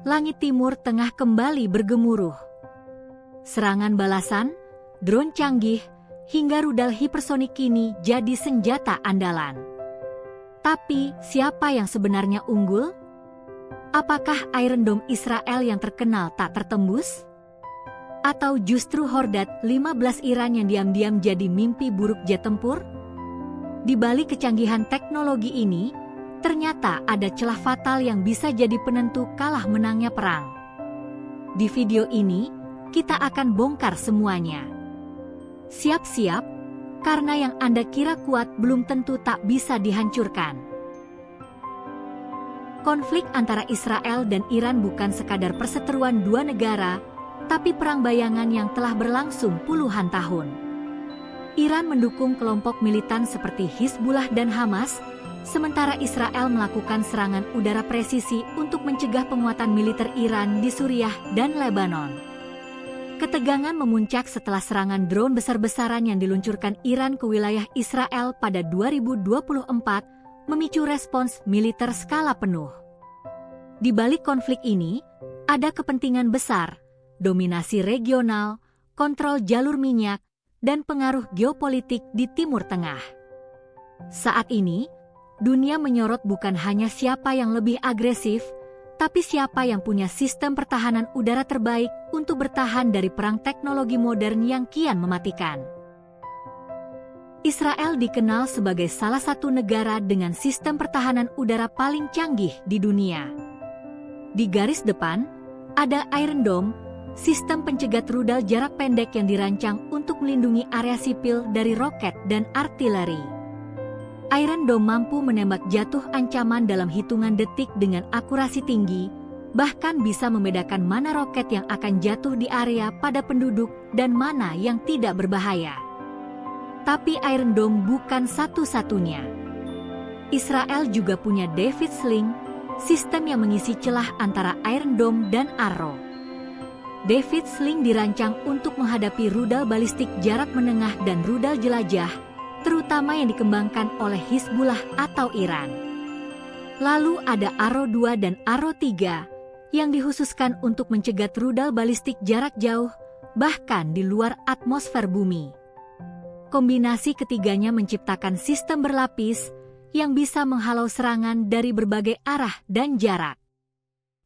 langit Timur Tengah kembali bergemuruh. Serangan balasan, drone canggih, hingga rudal hipersonik kini jadi senjata andalan. Tapi, siapa yang sebenarnya unggul? Apakah Iron Dome Israel yang terkenal tak tertembus? Atau justru Hordad 15 Iran yang diam-diam jadi mimpi buruk jet tempur? Di balik kecanggihan teknologi ini, ternyata ada celah fatal yang bisa jadi penentu kalah menangnya perang. Di video ini, kita akan bongkar semuanya. Siap-siap, karena yang Anda kira kuat belum tentu tak bisa dihancurkan. Konflik antara Israel dan Iran bukan sekadar perseteruan dua negara, tapi perang bayangan yang telah berlangsung puluhan tahun. Iran mendukung kelompok militan seperti Hizbullah dan Hamas, sementara Israel melakukan serangan udara presisi untuk mencegah penguatan militer Iran di Suriah dan Lebanon. Ketegangan memuncak setelah serangan drone besar-besaran yang diluncurkan Iran ke wilayah Israel pada 2024, memicu respons militer skala penuh. Di balik konflik ini, ada kepentingan besar, dominasi regional, kontrol jalur minyak, dan pengaruh geopolitik di Timur Tengah. Saat ini, dunia menyorot bukan hanya siapa yang lebih agresif, tapi siapa yang punya sistem pertahanan udara terbaik untuk bertahan dari perang teknologi modern yang kian mematikan. Israel dikenal sebagai salah satu negara dengan sistem pertahanan udara paling canggih di dunia. Di garis depan, ada Iron Dome, sistem pencegat rudal jarak pendek yang dirancang untuk melindungi area sipil dari roket dan artileri. Iron Dome mampu menembak jatuh ancaman dalam hitungan detik dengan akurasi tinggi, bahkan bisa membedakan mana roket yang akan jatuh di area pada penduduk dan mana yang tidak berbahaya. Tapi Iron Dome bukan satu-satunya. Israel juga punya David Sling, sistem yang mengisi celah antara Iron Dome dan Arrow. David Sling dirancang untuk menghadapi rudal balistik jarak menengah dan rudal jelajah, terutama yang dikembangkan oleh Hizbullah atau Iran. Lalu ada Arrow 2 dan Arrow 3, yang dikhususkan untuk mencegat rudal balistik jarak jauh, bahkan di luar atmosfer bumi. Kombinasi ketiganya menciptakan sistem berlapis, yang bisa menghalau serangan dari berbagai arah dan jarak.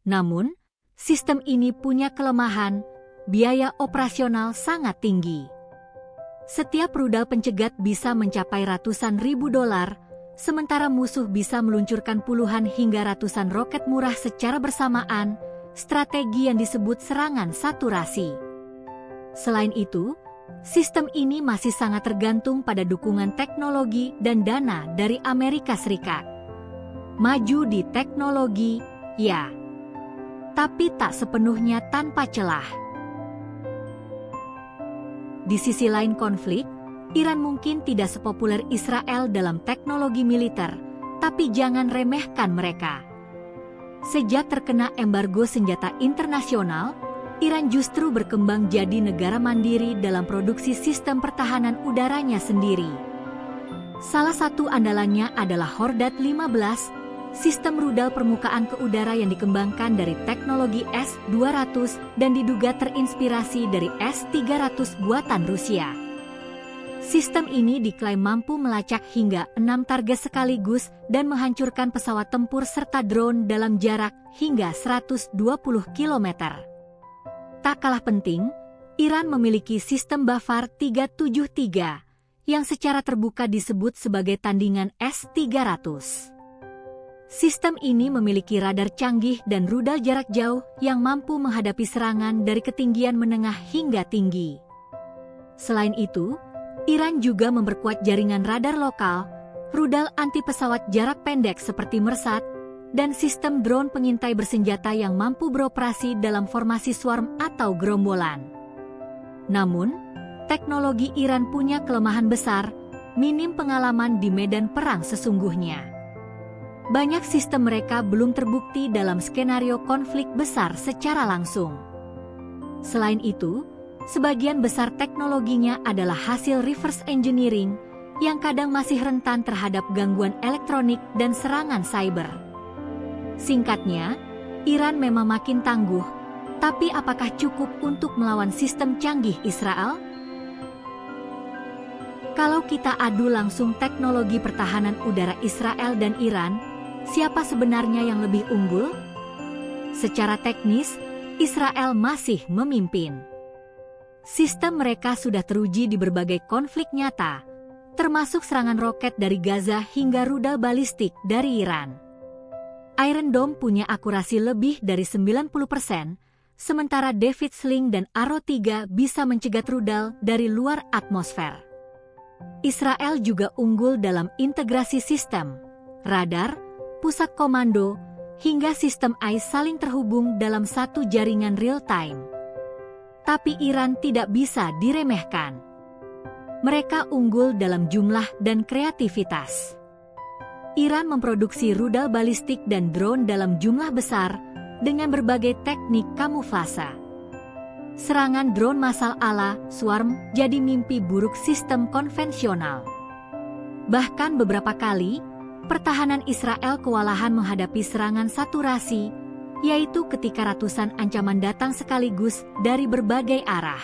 Namun, sistem ini punya kelemahan, biaya operasional sangat tinggi. Setiap rudal pencegat bisa mencapai ratusan ribu dolar, sementara musuh bisa meluncurkan puluhan hingga ratusan roket murah secara bersamaan, strategi yang disebut serangan saturasi. Selain itu, sistem ini masih sangat tergantung pada dukungan teknologi dan dana dari Amerika Serikat. Maju di teknologi, ya, tapi tak sepenuhnya tanpa celah. Di sisi lain konflik, Iran mungkin tidak sepopuler Israel dalam teknologi militer, tapi jangan remehkan mereka. Sejak terkena embargo senjata internasional, Iran justru berkembang jadi negara mandiri dalam produksi sistem pertahanan udaranya sendiri. Salah satu andalannya adalah Hordad 15, sistem rudal permukaan ke udara yang dikembangkan dari teknologi S-200 dan diduga terinspirasi dari S-300 buatan Rusia. Sistem ini diklaim mampu melacak hingga 6 target sekaligus dan menghancurkan pesawat tempur serta drone dalam jarak hingga 120 km. Tak kalah penting, Iran memiliki sistem Bafar 373, yang secara terbuka disebut sebagai tandingan S-300. Sistem ini memiliki radar canggih dan rudal jarak jauh yang mampu menghadapi serangan dari ketinggian menengah hingga tinggi. Selain itu, Iran juga memperkuat jaringan radar lokal, rudal anti-pesawat jarak pendek seperti Mersat, dan sistem drone pengintai bersenjata yang mampu beroperasi dalam formasi swarm atau gerombolan. Namun, teknologi Iran punya kelemahan besar, minim pengalaman di medan perang sesungguhnya. Banyak sistem mereka belum terbukti dalam skenario konflik besar secara langsung. Selain itu, sebagian besar teknologinya adalah hasil reverse engineering yang kadang masih rentan terhadap gangguan elektronik dan serangan cyber. Singkatnya, Iran memang makin tangguh, tapi apakah cukup untuk melawan sistem canggih Israel? Kalau kita adu langsung teknologi pertahanan udara Israel dan Iran, siapa sebenarnya yang lebih unggul? Secara teknis, Israel masih memimpin. Sistem mereka sudah teruji di berbagai konflik nyata, termasuk serangan roket dari Gaza hingga rudal balistik dari Iran. Iron Dome punya akurasi lebih dari 90%, sementara David Sling dan Arrow 3 bisa mencegat rudal dari luar atmosfer. Israel juga unggul dalam integrasi sistem, radar, pusat komando, hingga sistem AIS saling terhubung dalam satu jaringan real-time. Tapi Iran tidak bisa diremehkan. Mereka unggul dalam jumlah dan kreativitas. Iran memproduksi rudal balistik dan drone dalam jumlah besar dengan berbagai teknik kamuflase. Serangan drone massal ala swarm jadi mimpi buruk sistem konvensional. Bahkan beberapa kali, pertahanan Israel kewalahan menghadapi serangan saturasi, yaitu ketika ratusan ancaman datang sekaligus dari berbagai arah.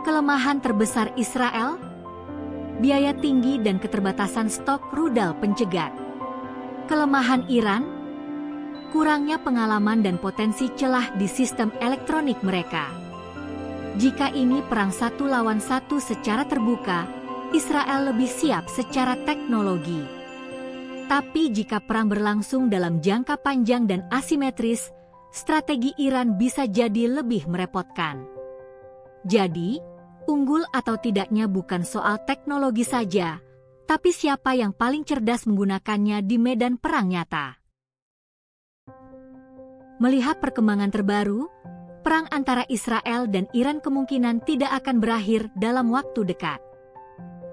Kelemahan terbesar Israel? Biaya tinggi dan keterbatasan stok rudal pencegat. Kelemahan Iran? Kurangnya pengalaman dan potensi celah di sistem elektronik mereka. Jika ini perang satu lawan satu secara terbuka, Israel lebih siap secara teknologi. Tapi jika perang berlangsung dalam jangka panjang dan asimetris, strategi Iran bisa jadi lebih merepotkan. Jadi, unggul atau tidaknya bukan soal teknologi saja, tapi siapa yang paling cerdas menggunakannya di medan perang nyata. Melihat perkembangan terbaru, perang antara Israel dan Iran kemungkinan tidak akan berakhir dalam waktu dekat.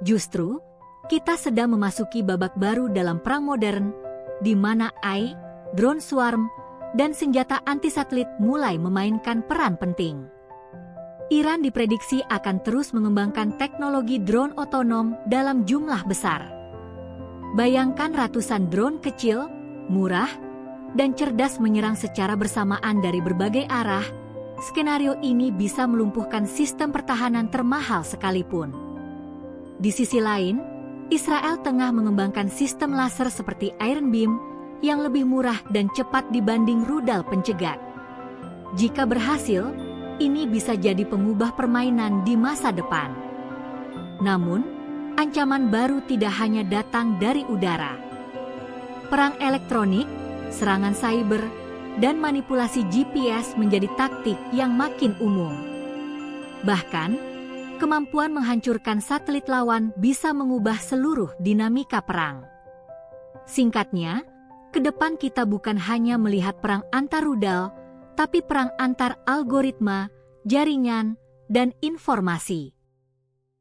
Justru, kita sedang memasuki babak baru dalam perang modern, di mana AI, drone swarm, dan senjata anti-satelit mulai memainkan peran penting. Iran diprediksi akan terus mengembangkan teknologi drone otonom dalam jumlah besar. Bayangkan ratusan drone kecil, murah, dan cerdas menyerang secara bersamaan dari berbagai arah. Skenario ini bisa melumpuhkan sistem pertahanan termahal sekalipun. Di sisi lain, Israel tengah mengembangkan sistem laser seperti Iron Beam yang lebih murah dan cepat dibanding rudal pencegat. Jika berhasil, ini bisa jadi pengubah permainan di masa depan. Namun, ancaman baru tidak hanya datang dari udara. Perang elektronik, serangan cyber, dan manipulasi GPS menjadi taktik yang makin umum. Bahkan, kemampuan menghancurkan satelit lawan bisa mengubah seluruh dinamika perang. Singkatnya, ke depan kita bukan hanya melihat perang antar rudal, tapi perang antar algoritma, jaringan, dan informasi.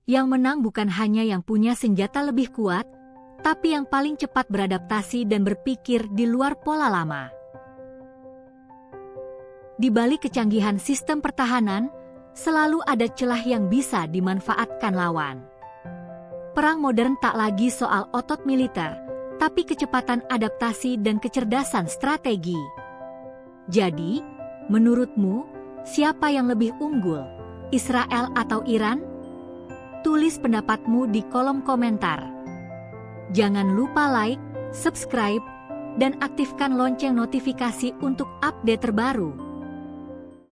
Yang menang bukan hanya yang punya senjata lebih kuat, tapi yang paling cepat beradaptasi dan berpikir di luar pola lama. Di balik kecanggihan sistem pertahanan, selalu ada celah yang bisa dimanfaatkan lawan. Perang modern tak lagi soal otot militer, tapi kecepatan adaptasi dan kecerdasan strategi. Jadi, menurutmu, siapa yang lebih unggul, Israel atau Iran? Tulis pendapatmu di kolom komentar. Jangan lupa like, subscribe, dan aktifkan lonceng notifikasi untuk update terbaru.